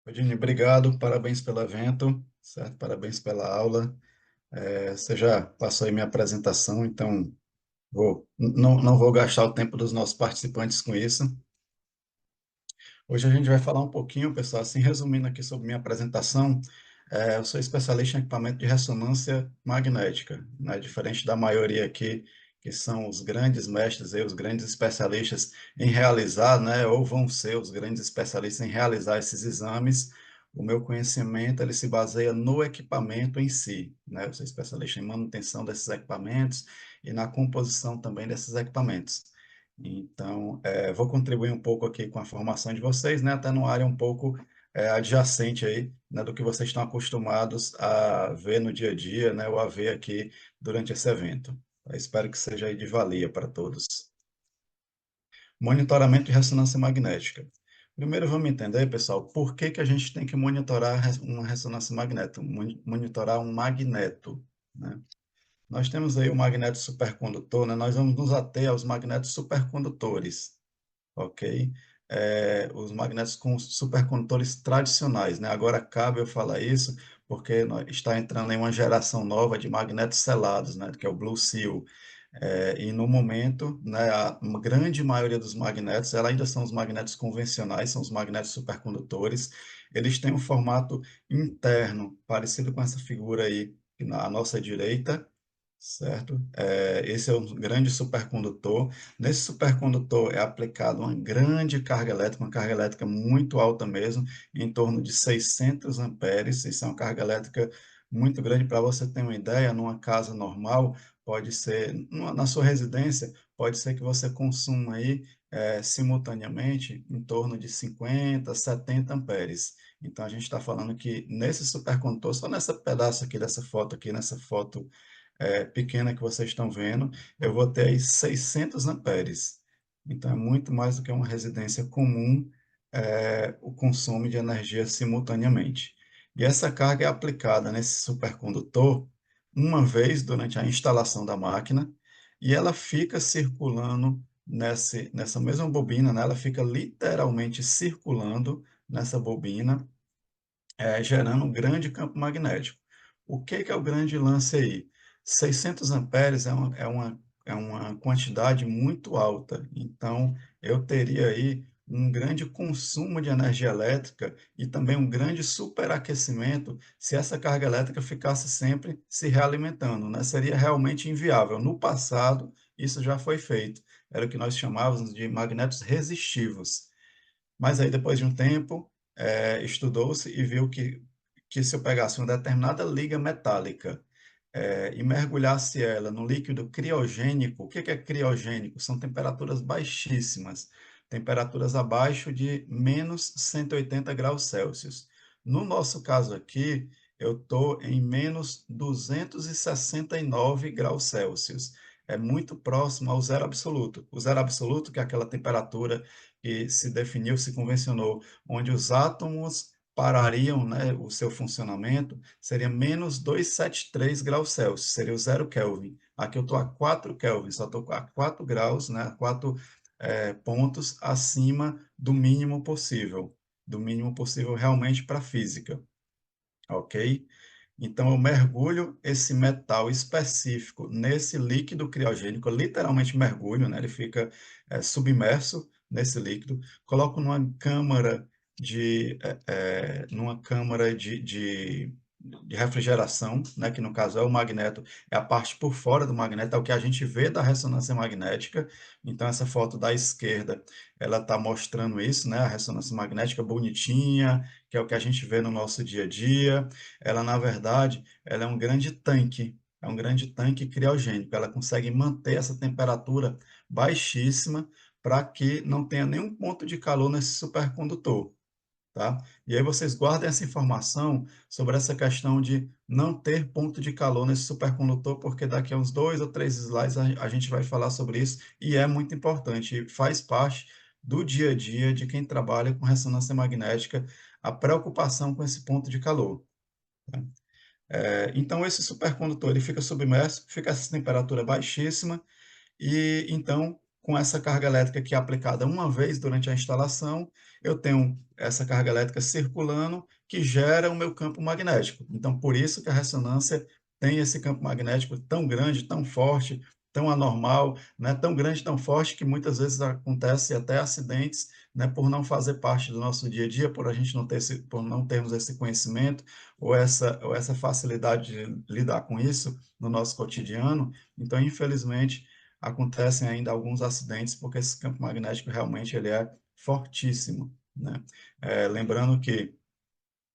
Rodine, obrigado, parabéns pelo evento, certo? Parabéns pela aula. Você já passou aí minha apresentação, então não vou gastar o tempo dos nossos participantes com isso. Hoje a gente vai falar um pouquinho, pessoal, assim, resumindo aqui sobre minha apresentação. Eu sou especialista em equipamento de ressonância magnética, né? Diferente da maioria aqui, que são os grandes mestres e os grandes especialistas em realizar, né? Ou vão ser os grandes especialistas em realizar esses exames. O meu conhecimento, ele se baseia no equipamento em si, né? Eu sou especialista em manutenção desses equipamentos e na composição também desses equipamentos. Então, vou contribuir um pouco aqui com a formação de vocês, né, até numa área um pouco adjacente aí, né, do que vocês estão acostumados a ver no dia a dia, né, ou a ver aqui durante esse evento. Eu espero que seja aí de valia para todos. Monitoramento de ressonância magnética. Primeiro vamos entender, pessoal, por que que a gente tem que monitorar uma ressonância magnética, monitorar um magneto, né? Nós temos aí o magneto supercondutor, né? Nós vamos nos ater aos magnetos supercondutores, ok? Os magnetos com supercondutores tradicionais, né? Agora cabe eu falar isso porque está entrando em uma geração nova de magnetos selados, né? Que é o Blue Seal. E no momento, né, a uma grande maioria dos magnetos, ela ainda são os magnetos convencionais, são os magnetos supercondutores. Eles têm um formato interno parecido com essa figura aí à nossa direita, certo? Esse é um grande supercondutor. Nesse supercondutor é aplicada uma grande carga elétrica, uma carga elétrica muito alta mesmo, em torno de 600 amperes. Isso é uma carga elétrica muito grande. Para você ter uma ideia, numa casa normal, pode ser, na sua residência, pode ser que você consuma aí, simultaneamente, em torno de 50, 70 amperes. Então, a gente está falando que nesse supercondutor, só nessa pedaço aqui dessa foto aqui, nessa foto pequena que vocês estão vendo, eu vou ter aí 600 amperes. Então, é muito mais do que uma residência comum, o consumo de energia simultaneamente. E essa carga é aplicada nesse supercondutor uma vez durante a instalação da máquina e ela fica circulando nessa mesma bobina, né? Ela fica literalmente circulando nessa bobina, gerando um grande campo magnético. O que que é o grande lance aí? 600 amperes é uma quantidade muito alta, então eu teria aí um grande consumo de energia elétrica e também um grande superaquecimento se essa carga elétrica ficasse sempre se realimentando, né? Seria realmente inviável. No passado, isso já foi feito. Era o que nós chamávamos de magnetos resistivos. Mas aí, depois de um tempo, estudou-se e viu que se eu pegasse uma determinada liga metálica, e mergulhasse ela no líquido criogênico, o que que é criogênico? São temperaturas baixíssimas, temperaturas abaixo de menos 180 graus Celsius. No nosso caso aqui, eu estou em menos 269 graus Celsius. É muito próximo ao zero absoluto. O zero absoluto, que é aquela temperatura que se definiu, se convencionou, onde os átomos parariam, né, o seu funcionamento, seria menos 273 graus Celsius, seria o zero Kelvin. Aqui eu estou a 4 Kelvin, só estou a 4 graus, né, 4 pontos acima do mínimo possível realmente para a física, ok? Então, eu mergulho esse metal específico nesse líquido criogênico, eu literalmente mergulho, né? Ele fica submerso nesse líquido, coloco numa câmara de refrigeração, né? Que no caso é o magneto, é a parte por fora do magneto, é o que a gente vê da ressonância magnética. Então, essa foto da esquerda, ela está mostrando isso, né? A ressonância magnética bonitinha, que é o que a gente vê no nosso dia a dia. Ela, na verdade, ela é um grande tanque criogênico. Ela consegue manter essa temperatura baixíssima para que não tenha nenhum ponto de calor nesse supercondutor, tá? E aí vocês guardem essa informação sobre essa questão de não ter ponto de calor nesse supercondutor, porque daqui a uns 2 ou 3 slides a gente vai falar sobre isso e é muito importante, e faz parte do dia a dia de quem trabalha com ressonância magnética, a preocupação com esse ponto de calor. Tá? Então, esse supercondutor ele fica submerso, fica essa temperatura baixíssima, e então, com essa carga elétrica que é aplicada uma vez durante a instalação, eu tenho essa carga elétrica circulando que gera o meu campo magnético. Então, por isso que a ressonância tem esse campo magnético tão grande, tão forte, tão anormal, né, tão grande, tão forte que muitas vezes acontece até acidentes, né, por não fazer parte do nosso dia a dia, por a gente não ter por não termos esse conhecimento ou essa facilidade de lidar com isso no nosso cotidiano. Então, infelizmente, acontecem ainda alguns acidentes porque esse campo magnético realmente ele é fortíssimo, né? Lembrando que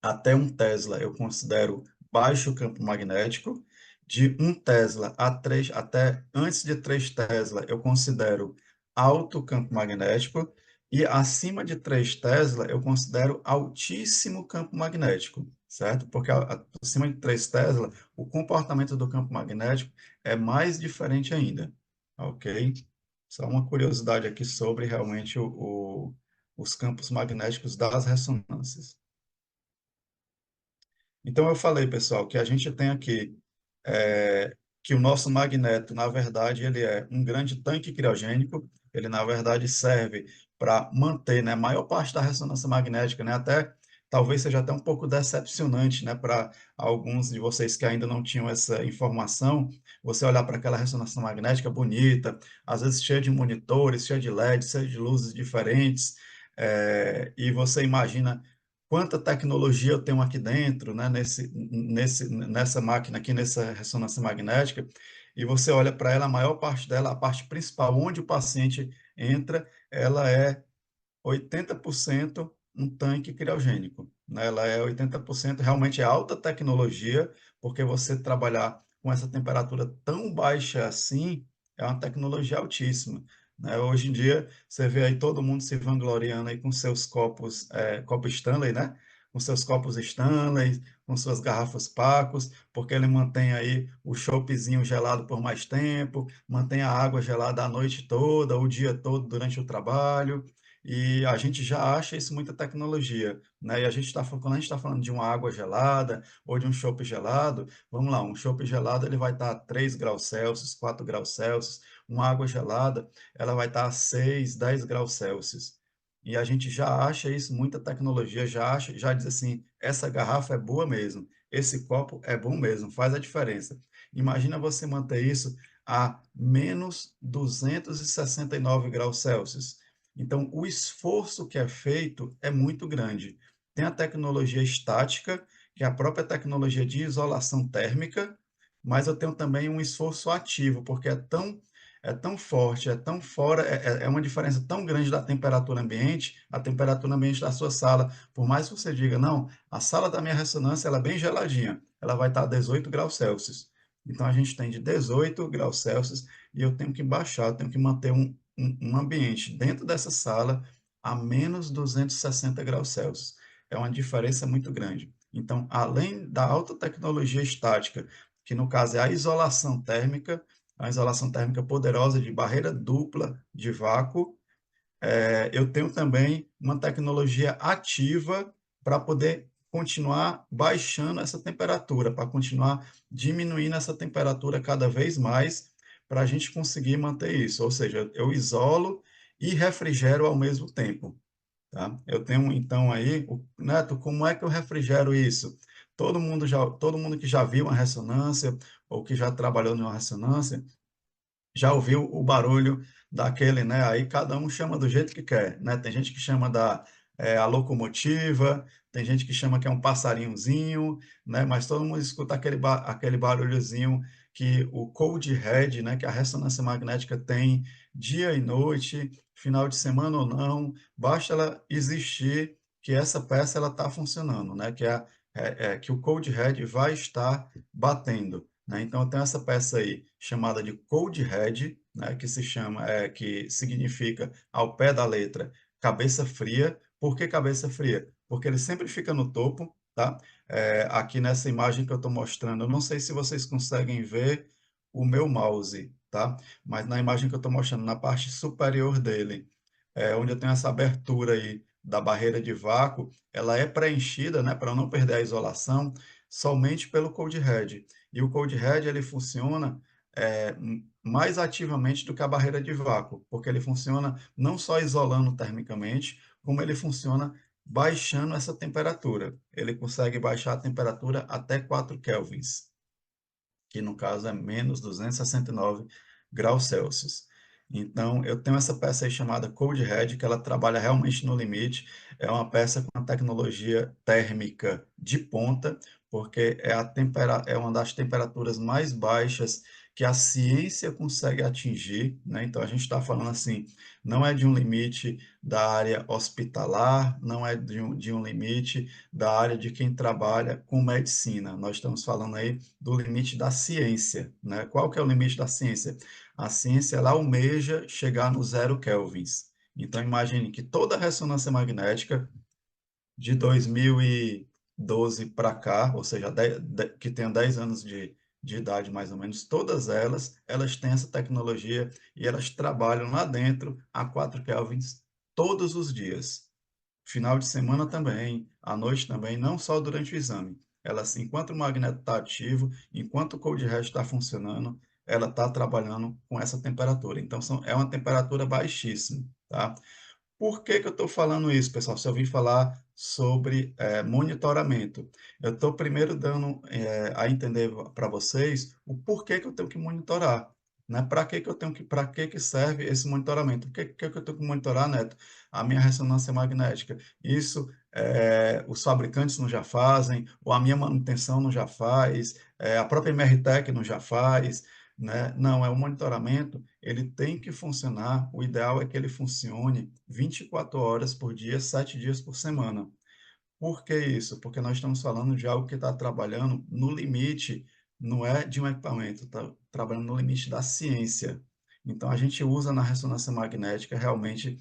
até um Tesla eu considero baixo campo magnético, de um Tesla a 3, até antes de 3 Tesla eu considero alto campo magnético, e acima de 3 Tesla eu considero altíssimo campo magnético, certo? Porque acima de 3 Tesla o comportamento do campo magnético é mais diferente ainda, ok? Só uma curiosidade aqui sobre realmente os campos magnéticos das ressonâncias. Então, eu falei, pessoal, que a gente tem aqui que o nosso magneto, na verdade, ele é um grande tanque criogênico, ele, na verdade, serve para manter, né, a maior parte da ressonância magnética, né, até talvez seja até um pouco decepcionante, né, para alguns de vocês que ainda não tinham essa informação, você olhar para aquela ressonância magnética bonita, às vezes cheia de monitores, cheia de LEDs, cheia de luzes diferentes, e você imagina quanta tecnologia eu tenho aqui dentro, né, nessa máquina aqui, nessa ressonância magnética, e você olha para ela, a maior parte dela, a parte principal, onde o paciente entra, ela é 80% um tanque criogênico, né? Ela é 80% realmente é alta tecnologia, porque você trabalhar com essa temperatura tão baixa assim é uma tecnologia altíssima, né? Hoje em dia você vê aí todo mundo se vangloriando aí com seus copos, copo Stanley, né? Com seus copos Stanley, com suas garrafas Pacos, porque ele mantém aí o choppzinho gelado por mais tempo, mantém a água gelada a noite toda, o dia todo durante o trabalho. E a gente já acha isso muita tecnologia, né? E quando a gente está falando de uma água gelada ou de um chopp gelado, vamos lá, um chopp gelado ele vai estar a 3 graus Celsius, 4 graus Celsius, uma água gelada ela vai estar a 6, 10 graus Celsius. E a gente já acha isso muita tecnologia, já acha, já diz assim, essa garrafa é boa mesmo, esse copo é bom mesmo, faz a diferença. Imagina você manter isso a menos 269 graus Celsius. Então, o esforço que é feito é muito grande. Tem a tecnologia estática, que é a própria tecnologia de isolação térmica, mas eu tenho também um esforço ativo, porque é tão forte, é tão fora, é uma diferença tão grande da temperatura ambiente, a temperatura ambiente da sua sala. Por mais que você diga, não, a sala da minha ressonância ela é bem geladinha, ela vai estar a 18 graus Celsius. Então, a gente tem de 18 graus Celsius e eu tenho que baixar, eu tenho que manter um ambiente dentro dessa sala a menos 260 graus Celsius. É uma diferença muito grande. Então, além da alta tecnologia estática, que no caso é a isolação térmica poderosa de barreira dupla de vácuo, eu tenho também uma tecnologia ativa para poder continuar baixando essa temperatura, para continuar diminuindo essa temperatura cada vez mais, para a gente conseguir manter isso. Ou seja, eu isolo e refrigero ao mesmo tempo. Tá? Eu tenho então aí, Neto, como é que eu refrigero isso? Todo mundo que já viu uma ressonância ou que já trabalhou numa ressonância já ouviu o barulho daquele, né? Aí cada um chama do jeito que quer, né? Tem gente que chama a locomotiva, tem gente que chama que é um passarinhozinho, né? Mas todo mundo escuta aquele barulhozinho que o cold head, né? Que a ressonância magnética tem dia e noite, final de semana ou não, basta ela existir que essa peça ela está funcionando, né? Que o cold head vai estar batendo, né? Então, eu tenho essa peça aí chamada de cold head, né? Que significa ao pé da letra cabeça fria. Por que cabeça fria? Porque ele sempre fica no topo, tá? Aqui nessa imagem que eu estou mostrando, eu não sei se vocês conseguem ver o meu mouse, tá? Mas na imagem que eu estou mostrando, na parte superior dele, onde eu tenho essa abertura aí da barreira de vácuo, ela é preenchida, né, para não perder a isolação, somente pelo cold head. E o cold head ele funciona mais ativamente do que a barreira de vácuo, porque ele funciona não só isolando termicamente, como ele funciona baixando essa temperatura. Ele consegue baixar a temperatura até 4 kelvins, que no caso é menos 269 graus Celsius. Então, eu tenho essa peça aí chamada Cold Red, que ela trabalha realmente no limite. É uma peça com uma tecnologia térmica de ponta, porque é uma das temperaturas mais baixas que a ciência consegue atingir, né? Então, a gente está falando assim, não é de um limite da área hospitalar, não é de um limite da área de quem trabalha com medicina. Nós estamos falando aí do limite da ciência, né? Qual que é o limite da ciência? A ciência ela almeja chegar no zero kelvins. Então imagine que toda a ressonância magnética de 2012 para cá, ou seja, que tem 10 anos de idade mais ou menos, todas elas têm essa tecnologia e elas trabalham lá dentro a 4 kelvins todos os dias. Final de semana também, à noite também, não só durante o exame. Ela, assim, enquanto o magneto está ativo, enquanto o cold read está funcionando, ela está trabalhando com essa temperatura. Então, é uma temperatura baixíssima, tá? Por que que eu estou falando isso, pessoal? Se eu vim falar sobre monitoramento, eu estou primeiro dando a entender para vocês o porquê que eu tenho que monitorar, né? Para que que serve esse monitoramento? Por que eu tenho que monitorar, Neto? A minha ressonância magnética. Isso os fabricantes não já fazem, ou a minha manutenção não já faz, a própria MRTEC não já faz, né? Não, é o monitoramento, ele tem que funcionar, o ideal é que ele funcione 24 horas por dia, 7 dias por semana. Por que isso? Porque nós estamos falando de algo que está trabalhando no limite, não é de um equipamento, está trabalhando no limite da ciência. Então, a gente usa na ressonância magnética realmente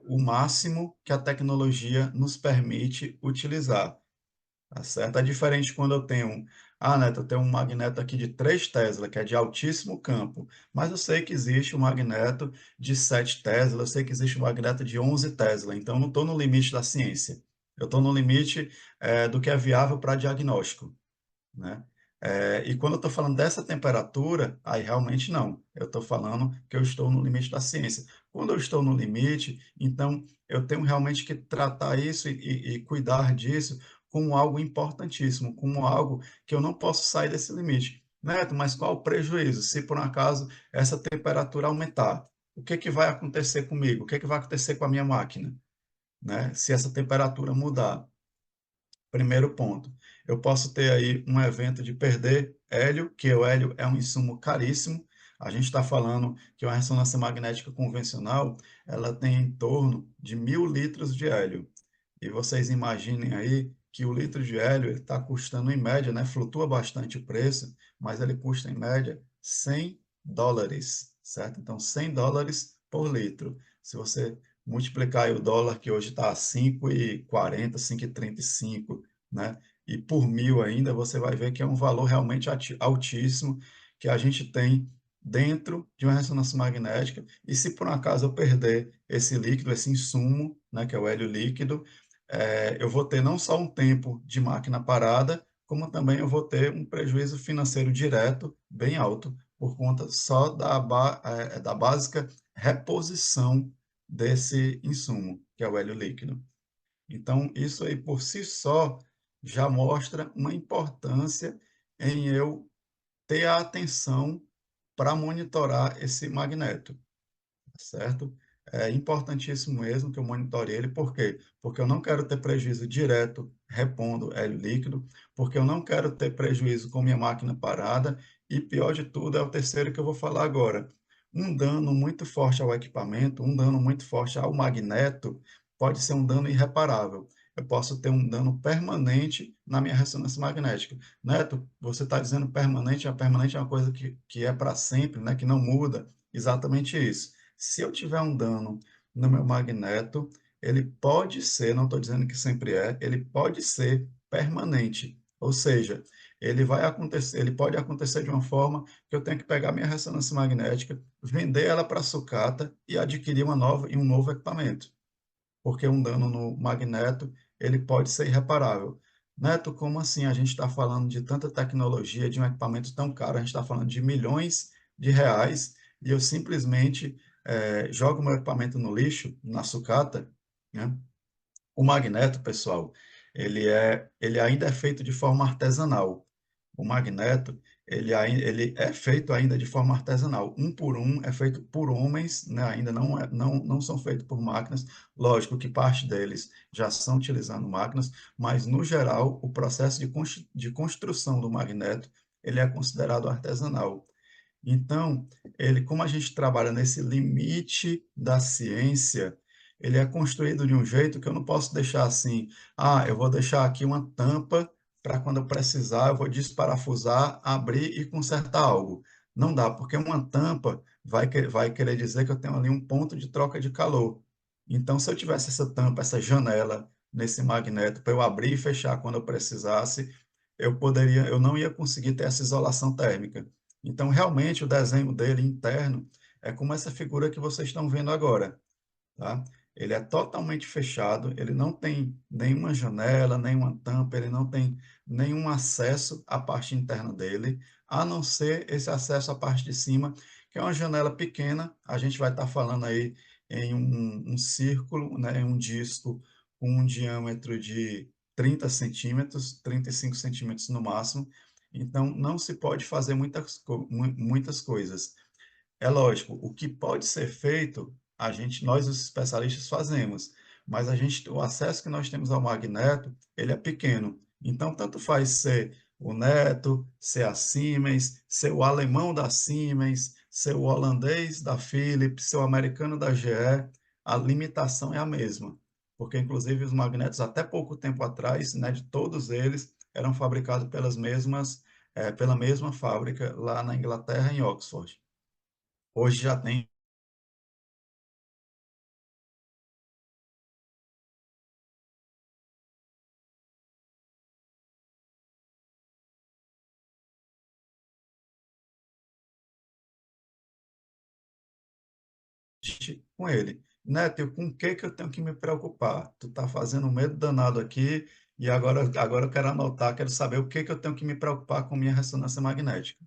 o máximo que a tecnologia nos permite utilizar. Tá certo? É diferente quando eu tenho, Neto, eu tenho um magneto aqui de 3 Tesla, que é de altíssimo campo, mas eu sei que existe um magneto de 7 Tesla, eu sei que existe um magneto de 11 Tesla, então eu não estou no limite da ciência, eu estou no limite do que é viável para diagnóstico, né? E quando eu estou falando dessa temperatura, aí realmente não. Eu estou falando que eu estou no limite da ciência. Quando eu estou no limite, então eu tenho realmente que tratar isso e cuidar disso como algo importantíssimo, como algo que eu não posso sair desse limite. Neto, mas qual o prejuízo se por um acaso essa temperatura aumentar? O que que vai acontecer comigo? O que que vai acontecer com a minha máquina, né? Se essa temperatura mudar? Primeiro ponto, eu posso ter aí um evento de perder hélio, que o hélio é um insumo caríssimo. A gente está falando que uma ressonância magnética convencional, ela tem em torno de 1.000 litros de hélio. E vocês imaginem aí que o litro de hélio está custando em média, né? Flutua bastante o preço, mas ele custa em média US$ 100, certo? Então, US$ 100 por litro. Se você multiplicar aí o dólar, que hoje está a 5,40, 5,35, né? E por 1.000 ainda, você vai ver que é um valor realmente altíssimo que a gente tem dentro de uma ressonância magnética. E se por um acaso eu perder esse líquido, esse insumo, né, que é o hélio líquido, eu vou ter não só um tempo de máquina parada, como também eu vou ter um prejuízo financeiro direto bem alto, por conta só da básica reposição desse insumo, que é o hélio líquido. Então, isso aí por si só já mostra uma importância em eu ter a atenção para monitorar esse magneto, certo? É importantíssimo mesmo que eu monitore ele, por quê? Porque eu não quero ter prejuízo direto repondo hélio líquido, porque eu não quero ter prejuízo com minha máquina parada, e pior de tudo é o terceiro que eu vou falar agora. Um dano muito forte ao equipamento, um dano muito forte ao magneto, pode ser um dano irreparável. Eu posso ter um dano permanente na minha ressonância magnética. Neto, você está dizendo permanente, a permanente é uma coisa que é para sempre, né? Que não muda. Exatamente isso. Se eu tiver um dano no meu magneto, ele pode ser, não estou dizendo que sempre é, ele pode ser permanente. Ou seja, ele pode acontecer de uma forma que eu tenho que pegar minha ressonância magnética, vender ela para a sucata e adquirir uma nova e um novo equipamento. Porque um dano no magneto, ele pode ser irreparável. Neto, como assim a gente está falando de tanta tecnologia, de um equipamento tão caro, a gente está falando de milhões de reais e eu simplesmente jogo meu equipamento no lixo, na sucata, né? O magneto, pessoal, ele ainda é feito de forma artesanal. O magneto, ele é feito ainda de forma artesanal. Um por um, é feito por homens, né? Ainda não são feitos por máquinas. Lógico que parte deles já são utilizando máquinas, mas, no geral, o processo de construção do magneto, ele é considerado artesanal. Então, como a gente trabalha nesse limite da ciência, ele é construído de um jeito que eu não posso deixar assim, eu vou deixar aqui uma tampa para quando eu precisar, eu vou desparafusar, abrir e consertar algo. Não dá, porque uma tampa vai querer dizer que eu tenho ali um ponto de troca de calor. Então, se eu tivesse essa tampa, essa janela nesse magneto para eu abrir e fechar quando eu precisasse, eu não ia conseguir ter essa isolação térmica. Então, realmente, o desenho dele interno é como essa figura que vocês estão vendo agora, tá? Ele é totalmente fechado, ele não tem nenhuma janela, nenhuma tampa, ele não tem nenhum acesso à parte interna dele, a não ser esse acesso à parte de cima, que é uma janela pequena. A gente vai estar falando aí em um círculo, né, em um disco com um diâmetro de 30 centímetros, 35 centímetros no máximo. Então, não se pode fazer muitas coisas. É lógico, o que pode ser feito, nós os especialistas fazemos, mas o acesso que nós temos ao magneto, ele é pequeno. Então, tanto faz ser o Neto, ser a Siemens, ser o alemão da Siemens, ser o holandês da Philips, ser o americano da GE, a limitação é a mesma. Porque, inclusive, os magnetos, até pouco tempo atrás, né, de todos eles, eram fabricados pela mesma fábrica lá na Inglaterra, em Oxford. Hoje já tem com ele. Neto, com o que que eu tenho que me preocupar? Tu tá fazendo um medo danado aqui e agora eu quero anotar, quero saber o que que eu tenho que me preocupar com minha ressonância magnética.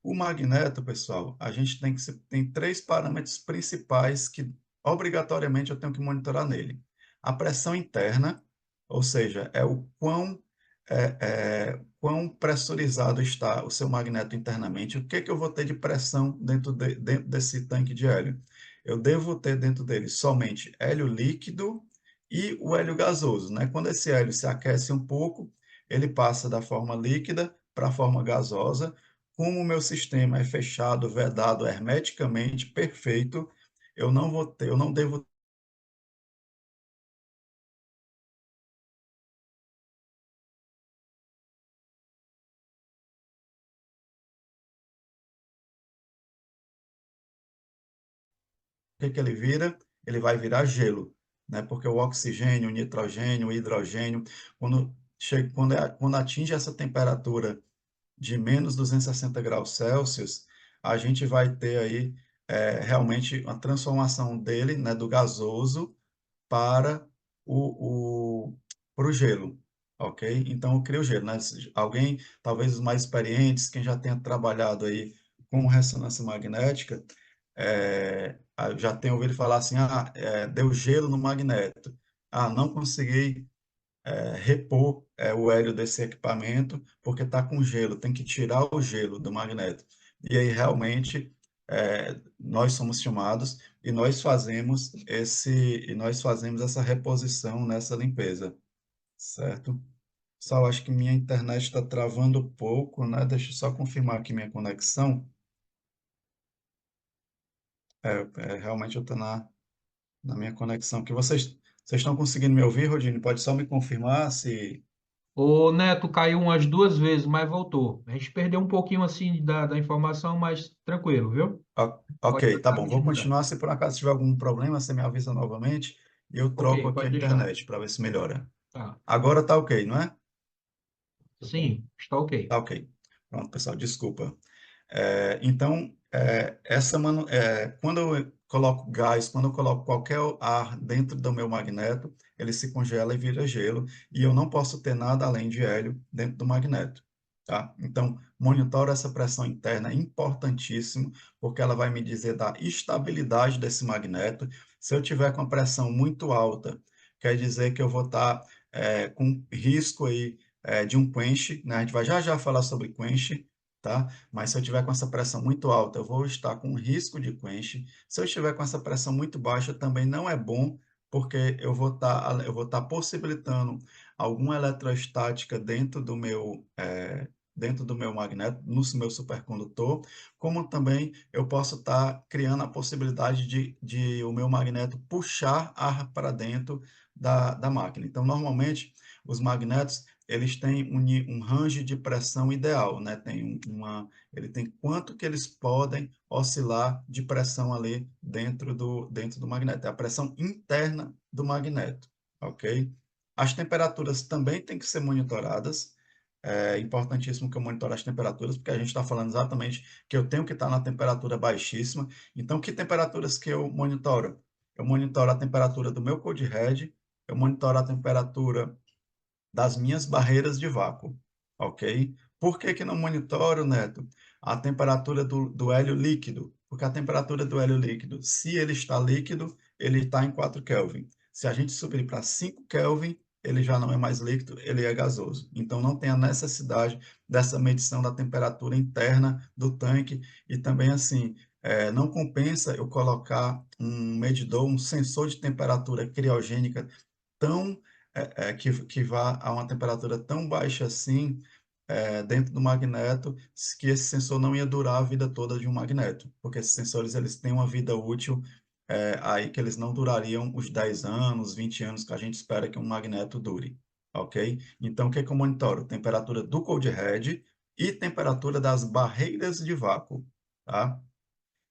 O magneto, pessoal, a gente tem três parâmetros principais que obrigatoriamente eu tenho que monitorar nele. A pressão interna, ou seja, é o quão pressurizado está o seu magneto internamente. O que que eu vou ter de pressão dentro desse tanque de hélio? Eu devo ter dentro dele somente hélio líquido e o hélio gasoso, né? Quando esse hélio se aquece um pouco, ele passa da forma líquida para a forma gasosa. Como o meu sistema é fechado, vedado hermeticamente, perfeito, eu não devo ter que ele vira, ele vai virar gelo, né? Porque o oxigênio, o nitrogênio, o hidrogênio, quando atinge essa temperatura de menos 260 graus Celsius, a gente vai ter aí realmente uma transformação dele, né, do gasoso para o, para o gelo, ok? Então, eu crio gelo, né? Alguém, talvez os mais experientes, quem já tenha trabalhado aí com ressonância magnética, já tenha ouvido falar assim, deu gelo no magneto. Não consegui repor o hélio desse equipamento porque está com gelo, tem que tirar o gelo do magneto. E aí, realmente, nós somos chamados e nós fazemos essa reposição nessa limpeza, certo? Só acho que minha internet está travando um pouco, né? Deixa eu só confirmar aqui minha conexão. Realmente eu estou na minha conexão. Que vocês estão conseguindo me ouvir, Rodine? Pode só me confirmar se... O Neto caiu umas duas vezes, mas voltou. A gente perdeu um pouquinho assim da informação, mas tranquilo, viu? Ok, Pode tá estar bom. Vou continuando. continuar. Se por acaso tiver algum problema, você me avisa novamente e eu Ok, troco aqui a pode deixar. internet para ver se melhora. Tá. Agora tá ok, não é? Sim, está ok. Tá ok. Pronto, pessoal, desculpa. Então, quando eu coloco gás, quando eu coloco qualquer ar dentro do meu magneto, ele se congela e vira gelo, e eu não posso ter nada além de hélio dentro do magneto, tá? Então, monitoro essa pressão interna, é importantíssimo, porque ela vai me dizer da estabilidade desse magneto. Se eu tiver com a pressão muito alta, quer dizer que eu vou estar com risco aí de um quench, né? A gente vai já já falar sobre quench, tá? Mas se eu tiver com essa pressão muito alta, eu vou estar com risco de quench. Se eu estiver com essa pressão muito baixa, também não é bom, porque eu vou estar possibilitando alguma eletrostática dentro do meu magneto, no meu supercondutor, como também eu posso estar criando a possibilidade de o meu magneto puxar ar para dentro da máquina. Então, normalmente, os magnetos, eles têm um range de pressão ideal, né? Ele tem quanto que eles podem oscilar de pressão ali dentro do magneto. É a pressão interna do magneto, ok? As temperaturas também têm que ser monitoradas. É importantíssimo que eu monitore as temperaturas, porque a gente está falando exatamente que eu tenho que estar na temperatura baixíssima. Então, que temperaturas que eu monitoro? Eu monitoro a temperatura do meu code red, eu monitoro a temperatura das minhas barreiras de vácuo, ok? Por que que não monitoro, Neto, a temperatura do hélio líquido? Porque a temperatura do hélio líquido, se ele está líquido, ele está em 4 Kelvin. Se a gente subir para 5 Kelvin, ele já não é mais líquido, ele é gasoso. Então, não tem a necessidade dessa medição da temperatura interna do tanque. E também, assim, não compensa eu colocar um medidor, um sensor de temperatura criogênica tão que vá a uma temperatura tão baixa assim dentro do magneto, que esse sensor não ia durar a vida toda de um magneto, porque esses sensores eles têm uma vida útil aí que eles não durariam os 10 anos, 20 anos que a gente espera que um magneto dure, ok? Então, o que que eu monitoro? Temperatura do cold head e temperatura das barreiras de vácuo, tá?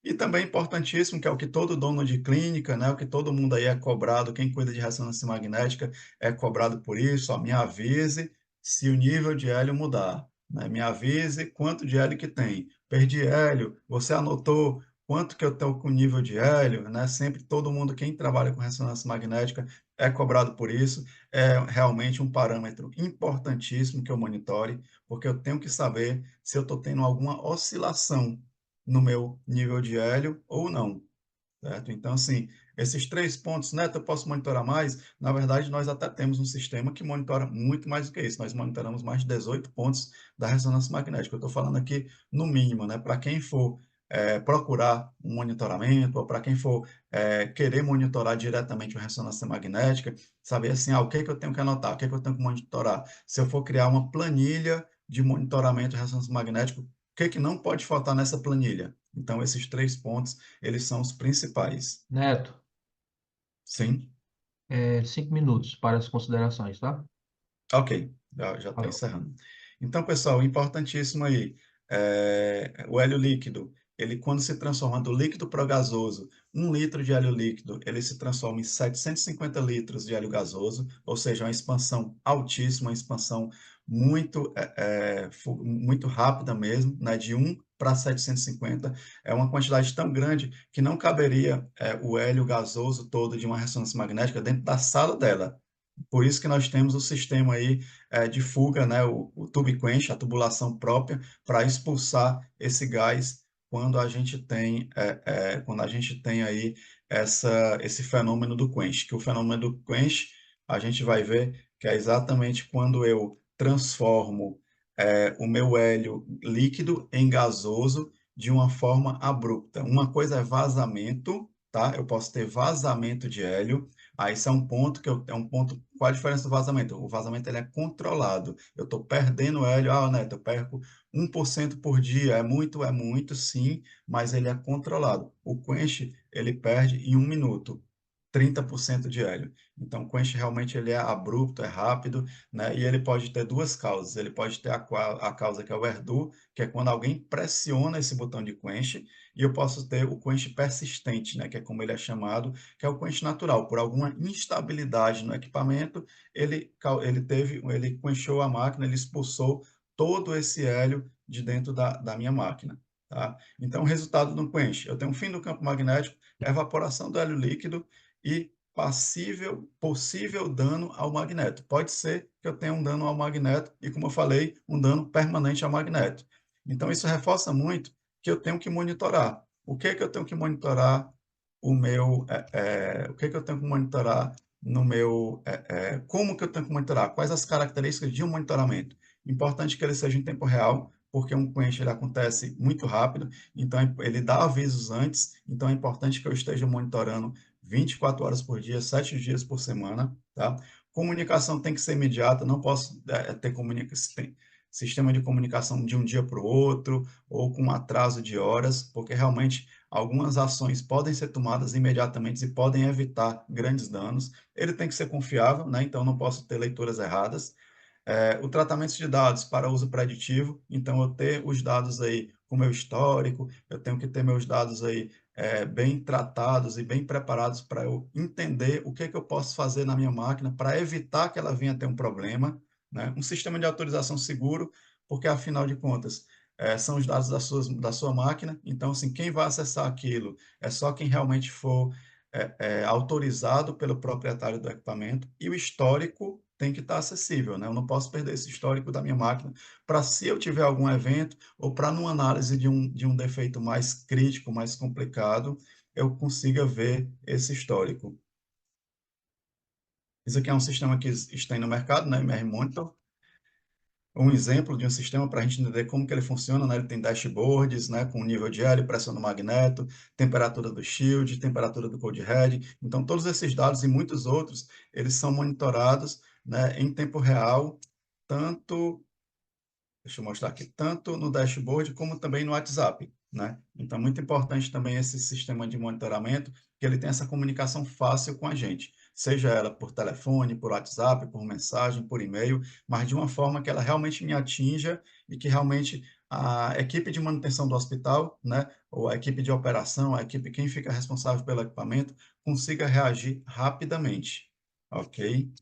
E também importantíssimo, que é o que todo dono de clínica, né, o que todo mundo aí é cobrado, quem cuida de ressonância magnética é cobrado por isso, ó, me avise se o nível de hélio mudar, né? Me avise quanto de hélio que tem. Perdi hélio, você anotou quanto que eu estou com nível de hélio, né? Sempre todo mundo, quem trabalha com ressonância magnética, é cobrado por isso. É realmente um parâmetro importantíssimo que eu monitore, porque eu tenho que saber se eu estou tendo alguma oscilação no meu nível de hélio ou não, certo? Então, assim, esses 3 pontos, Neto, eu posso monitorar mais? Na verdade, nós até temos um sistema que monitora muito mais do que isso. Nós monitoramos mais de 18 pontos da ressonância magnética. Eu estou falando aqui no mínimo, né? Para quem for procurar um monitoramento, ou para quem for querer monitorar diretamente a ressonância magnética, saber assim, o que é que eu tenho que anotar, o que é que eu tenho que monitorar. Se eu for criar uma planilha de monitoramento de ressonância magnética, o que é que não pode faltar nessa planilha? Então, esses 3 pontos, eles são os principais. Neto, Sim? 5 minutos para as considerações, tá? Ok, já estou Valeu. encerrando. Então, pessoal, importantíssimo aí, o hélio líquido, ele quando se transforma do líquido para o gasoso, 1 litro de hélio líquido, ele se transforma em 750 litros de hélio gasoso, ou seja, uma expansão altíssima, uma expansão muito rápida mesmo, né, de 1 para 750, é uma quantidade tão grande que não caberia o hélio gasoso todo de uma ressonância magnética dentro da sala dela. Por isso que nós temos o sistema aí de fuga, né, o tube quench, a tubulação própria, para expulsar esse gás quando a gente tem aí esse fenômeno do quench. Que o fenômeno do quench, a gente vai ver que é exatamente quando eu transformo o meu hélio líquido em gasoso de uma forma abrupta. Uma coisa é vazamento, tá? Eu posso ter vazamento de hélio. Aí isso é um ponto. Qual a diferença do vazamento? O vazamento ele é controlado. Eu estou perdendo hélio, Neto, eu perco 1% por dia. É muito, sim, mas ele é controlado. O quench, ele perde em 1 minuto. 30% de hélio. Então, o quench realmente ele é abrupto, é rápido, né? E ele pode ter duas causas. Ele pode ter a causa que é o erdu, que é quando alguém pressiona esse botão de quench, e eu posso ter o quench persistente, né? Que é como ele é chamado, que é o quench natural. Por alguma instabilidade no equipamento, ele quenchou a máquina, ele expulsou todo esse hélio de dentro da minha máquina, tá? Então, o resultado do quench, eu tenho um fim do campo magnético, evaporação do hélio líquido, e possível dano ao magneto. Pode ser que eu tenha um dano ao magneto e, como eu falei, um dano permanente ao magneto. Então, isso reforça muito que eu tenho que monitorar. O que é que eu tenho que monitorar o que é que eu tenho que monitorar no meu, como que eu tenho que monitorar? Quais as características de um monitoramento? Importante que ele seja em tempo real, porque um quench ele acontece muito rápido, então ele dá avisos antes, então é importante que eu esteja monitorando 24 horas por dia, 7 dias por semana, tá? Comunicação tem que ser imediata, não posso ter sistema de comunicação de um dia para o outro, ou com atraso de horas, porque realmente algumas ações podem ser tomadas imediatamente e podem evitar grandes danos. Ele tem que ser confiável, né? Então não posso ter leituras erradas. O tratamento de dados para uso preditivo, então eu ter os dados aí com meu histórico, eu tenho que ter meus dados aí bem tratados e bem preparados para eu entender o que é que eu posso fazer na minha máquina para evitar que ela venha a ter um problema, né? Um sistema de autorização seguro, porque afinal de contas são os dados da sua máquina, então assim, quem vai acessar aquilo é só quem realmente for autorizado pelo proprietário do equipamento e o histórico tem que estar acessível, né? Eu não posso perder esse histórico da minha máquina para se eu tiver algum evento ou para numa análise de um defeito mais crítico, mais complicado, eu consiga ver esse histórico. Isso aqui é um sistema que está no mercado, né? MR Monitor, um exemplo de um sistema para a gente entender como que ele funciona, né? Ele tem dashboards, né, com nível de hélio, pressão do magneto, temperatura do shield, temperatura do cold head. Então, todos esses dados e muitos outros, eles são monitorados, né, em tempo real, tanto deixa eu mostrar aqui, tanto no dashboard como também no WhatsApp, né? Então, muito importante também esse sistema de monitoramento, que ele tem essa comunicação fácil com a gente, seja ela por telefone, por WhatsApp, por mensagem, por e-mail, mas de uma forma que ela realmente me atinja e que realmente a equipe de manutenção do hospital, né, ou a equipe de operação, a equipe quem fica responsável pelo equipamento, consiga reagir rapidamente, ok?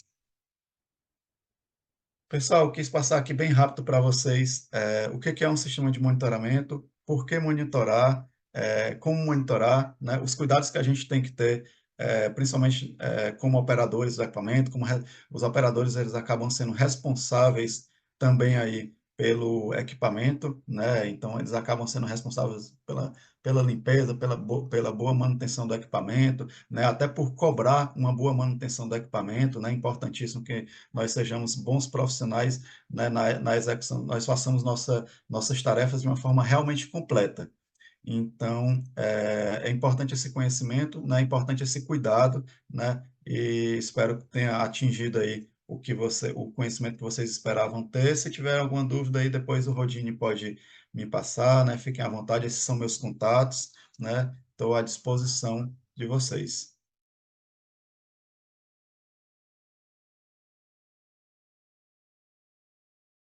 Pessoal, quis passar aqui bem rápido para vocês o que é um sistema de monitoramento, por que monitorar, como monitorar, né, os cuidados que a gente tem que ter, principalmente como operadores do equipamento, os operadores eles acabam sendo responsáveis também aí pelo equipamento, né, então eles acabam sendo responsáveis pela limpeza, pela boa manutenção do equipamento, né, até por cobrar uma boa manutenção do equipamento, né, importantíssimo que nós sejamos bons profissionais, né, na execução, nós façamos nossas tarefas de uma forma realmente completa. Então, é importante esse conhecimento, né, é importante esse cuidado, né, e espero que tenha atingido aí o conhecimento que vocês esperavam ter. Se tiver alguma dúvida aí, depois o Rodine pode me passar, né, fiquem à vontade, esses são meus contatos, né, estou à disposição de vocês.